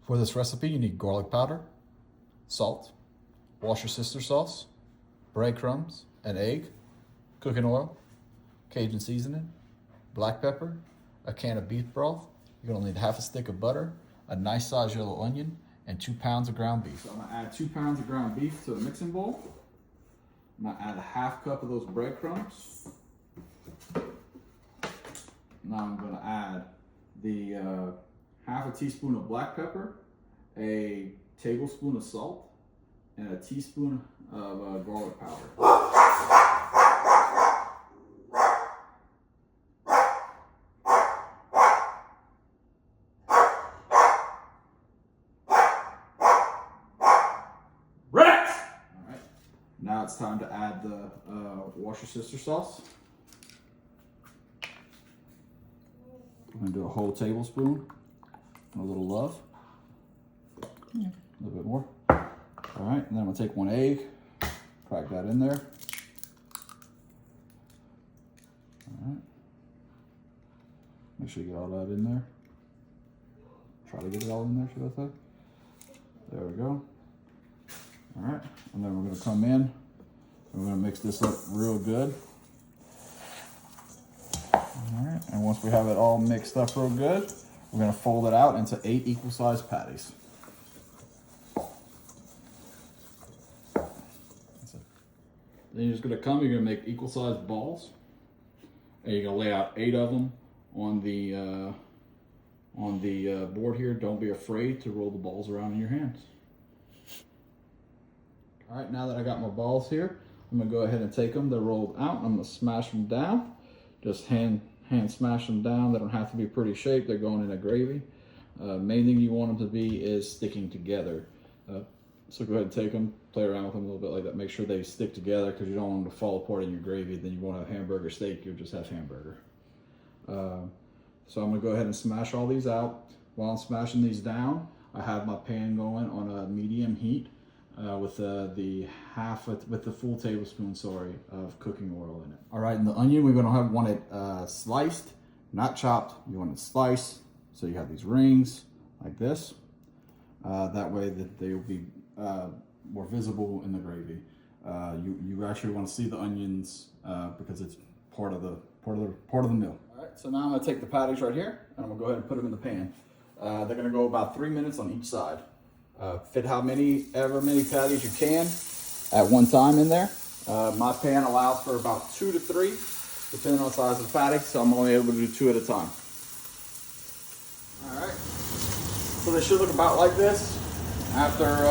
For this recipe, you need garlic powder, salt, Worcestershire sauce, breadcrumbs, an egg, cooking oil, Cajun seasoning, black pepper, a can of beef broth. You're gonna need half a stick of butter, a nice sized yellow onion, and 2 pounds of ground beef. So I'm gonna add 2 pounds of ground beef to a mixing bowl. I'm gonna add a half cup of those breadcrumbs. Now I'm gonna add the half a teaspoon of black pepper, a tablespoon of salt, and a teaspoon of garlic powder. Now it's time to add the Worcestershire sauce. I'm gonna do a whole tablespoon, and a little love, a little bit more. All right, and then I'm gonna take 1 egg, crack that in there. All right, make sure you get all that in there. Try to get it all in there, should I say? There we go. All right, and then we're gonna come in and we're gonna mix this up real good. All right, and once we have it all mixed up real good, we're gonna fold it out into 8 equal sized patties. That's it. Then you're just gonna you're gonna make equal sized balls, and you're gonna lay out 8 of them on the board here. Don't be afraid to roll the balls around in your hands. All right, now that I got my balls here, I'm gonna go ahead and take them. They're rolled out. I'm gonna smash them down. Just hand smash them down. They don't have to be pretty shaped. They're going in a gravy. Main thing you want them to be is sticking together. So go ahead and take them, play around with them a little bit like that. Make sure they stick together because you don't want them to fall apart in your gravy. Then you won't have hamburger steak. You'll just have hamburger. So I'm gonna go ahead and smash all these out. While I'm smashing these down, I have my pan going on a medium heat. With the full tablespoon, of cooking oil in it. All right, and the onion, we're gonna want it sliced, not chopped. You want it sliced, so you have these rings like this. That way that they will be more visible in the gravy. You actually want to see the onions because it's part of the meal. All right, so now I'm gonna take the patties right here, and I'm gonna go ahead and put them in the pan. They're gonna go about 3 minutes on each side. Fit ever many patties you can at one time in there. My pan allows for about 2 to 3, depending on the size of the patty, so I'm only able to do 2 at a time. All right, so they should look about like this. After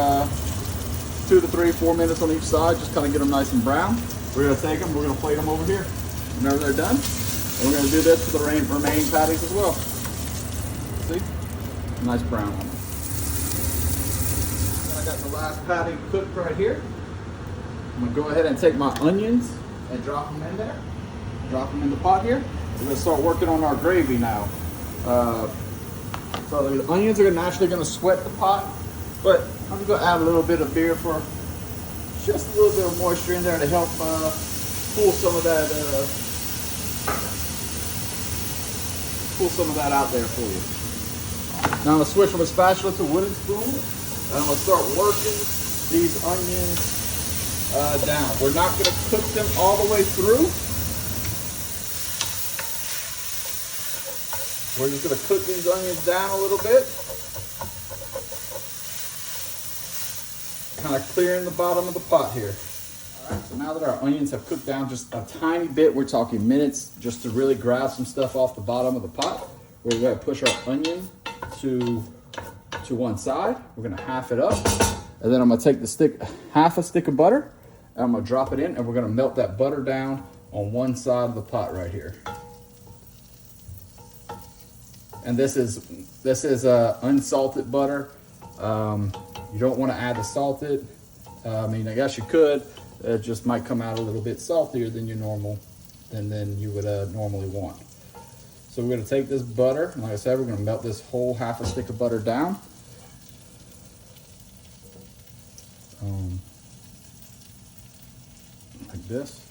2 to 3, 4 minutes on each side, just kind of get them nice and brown. We're gonna take them, we're gonna plate them over here whenever they're done. And we're gonna do this for the remaining patties as well. See, nice brown on them. I got the last patty cooked right here. I'm gonna go ahead and take my onions and drop them in there. Drop them in the pot here. We're gonna start working on our gravy now. So the onions are naturally gonna sweat the pot, but I'm gonna add a little bit of beer for just a little bit of moisture in there to help pull some of that out there for you. Now I'm gonna switch from a spatula to a wooden spoon. And I'm gonna start working these onions down. We're not gonna cook them all the way through. We're just gonna cook these onions down a little bit. Kind of clearing the bottom of the pot here. All right, so now that our onions have cooked down just a tiny bit, we're talking minutes, just to really grab some stuff off the bottom of the pot, we're gonna push our onion to one side. We're gonna half it up, and then I'm gonna take half a stick of butter, and I'm gonna drop it in, and we're gonna melt that butter down on one side of the pot right here. And this is unsalted butter. You don't want to add the salted. I mean, I guess you could. It just might come out a little bit saltier than you would normally want. So we're gonna take this butter, and like I said, we're gonna melt this whole half a stick of butter down. Like this.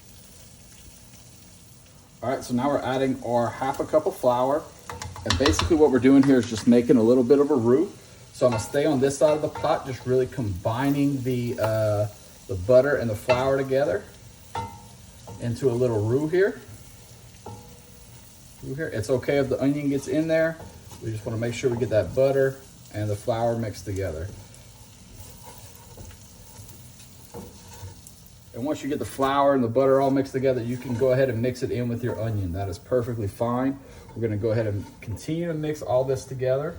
All right, so now we're adding our half a cup of flour. And basically what we're doing here is just making a little bit of a roux. So I'm gonna stay on this side of the pot, just really combining the butter and the flour together into a little roux here. It's okay if the onion gets in there. We just wanna make sure we get that butter and the flour mixed together. And once you get the flour and the butter all mixed together, you can go ahead and mix it in with your onion. That is perfectly fine. We're gonna go ahead and continue to mix all this together.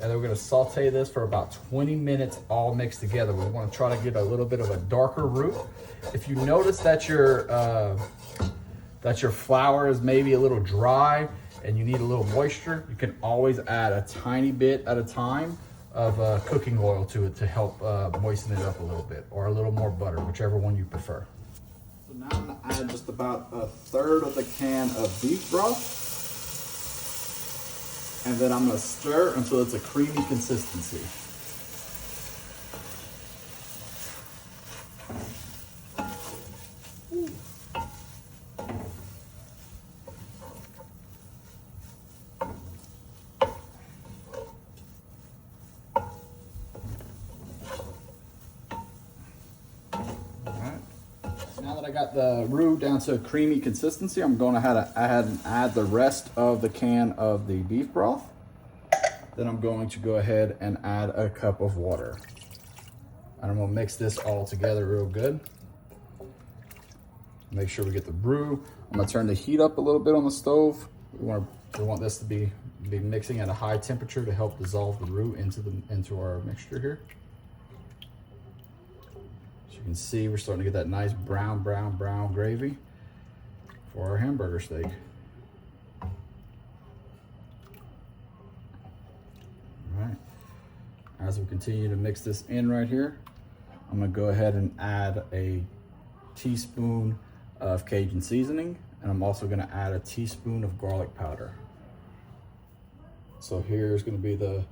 And then we're gonna saute this for about 20 minutes all mixed together. We wanna try to get a little bit of a darker roux. If you notice that your flour is maybe a little dry and you need a little moisture, you can always add a tiny bit at a time of cooking oil to it to help moisten it up a little bit, or a little more butter, whichever one you prefer. So now I'm gonna add just about a third of the can of beef broth. And then I'm gonna stir until it's a creamy consistency. Now that I got the roux down to a creamy consistency, I'm going to add the rest of the can of the beef broth. Then I'm going to go ahead and add a cup of water. And I'm going to mix this all together real good. Make sure we get the roux. I'm going to turn the heat up a little bit on the stove. We want this to be mixing at a high temperature to help dissolve the roux into our mixture here. You can see we're starting to get that nice brown gravy for our hamburger steak. All right. As we continue to mix this in right here, I'm gonna go ahead and add a teaspoon of Cajun seasoning, and I'm also gonna add a teaspoon of garlic powder. So here's gonna be the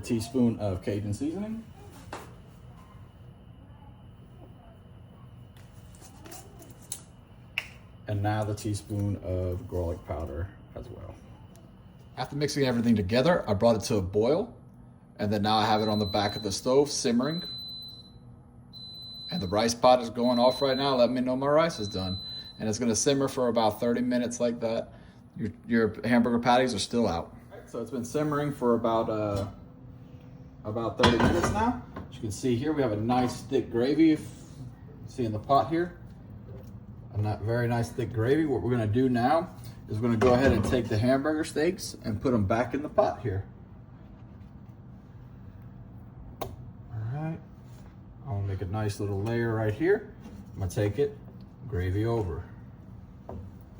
teaspoon of Cajun seasoning. And now the teaspoon of garlic powder as well. After mixing everything together, I brought it to a boil, and then now I have it on the back of the stove simmering. And the rice pot is going off right now. Let me know my rice is done. And it's gonna simmer for about 30 minutes like that. Your hamburger patties are still out. So it's been simmering for about 30 minutes now. As you can see here, we have a nice thick gravy. If you see in the pot here, a very nice thick gravy. What we're gonna do now is we're gonna go ahead and take the hamburger steaks and put them back in the pot here. All right, I'm gonna make a nice little layer right here. I'm gonna take it, gravy over.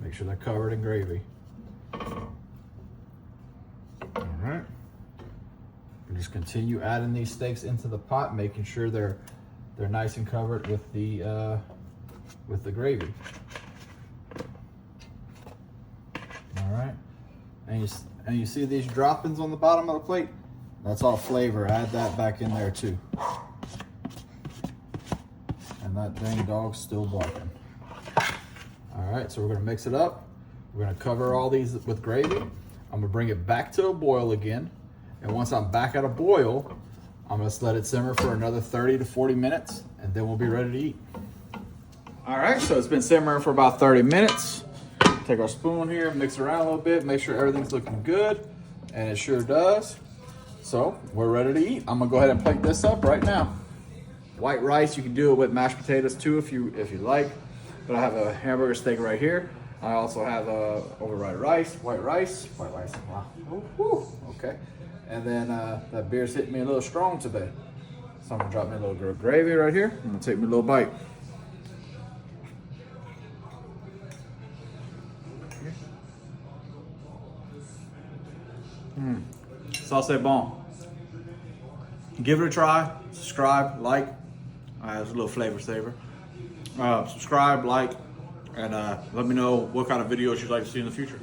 Make sure they're covered in gravy. All right. Just continue adding these steaks into the pot, making sure they're nice and covered with the gravy. All right, and you see these droppings on the bottom of the plate? That's all flavor. Add that back in there too. And that dang dog's still barking. All right, so we're gonna mix it up. We're gonna cover all these with gravy. I'm gonna bring it back to a boil again. And once I'm back at a boil, I'm gonna let it simmer for another 30 to 40 minutes, and then we'll be ready to eat. All right, so it's been simmering for about 30 minutes. Take our spoon here, mix around a little bit, make sure everything's looking good, and it sure does. So we're ready to eat. I'm gonna go ahead and plate this up right now. White rice, you can do it with mashed potatoes too if you like, but I have a hamburger steak right here. I also have white rice, wow, ooh, okay. And then that beer's hitting me a little strong today. So I'm gonna drop me a little gravy right here. I'm gonna take me a little bite. Ça c'est bon. Give it a try, subscribe, like. There's a little flavor saver. Subscribe, like, and let me know what kind of videos you'd like to see in the future.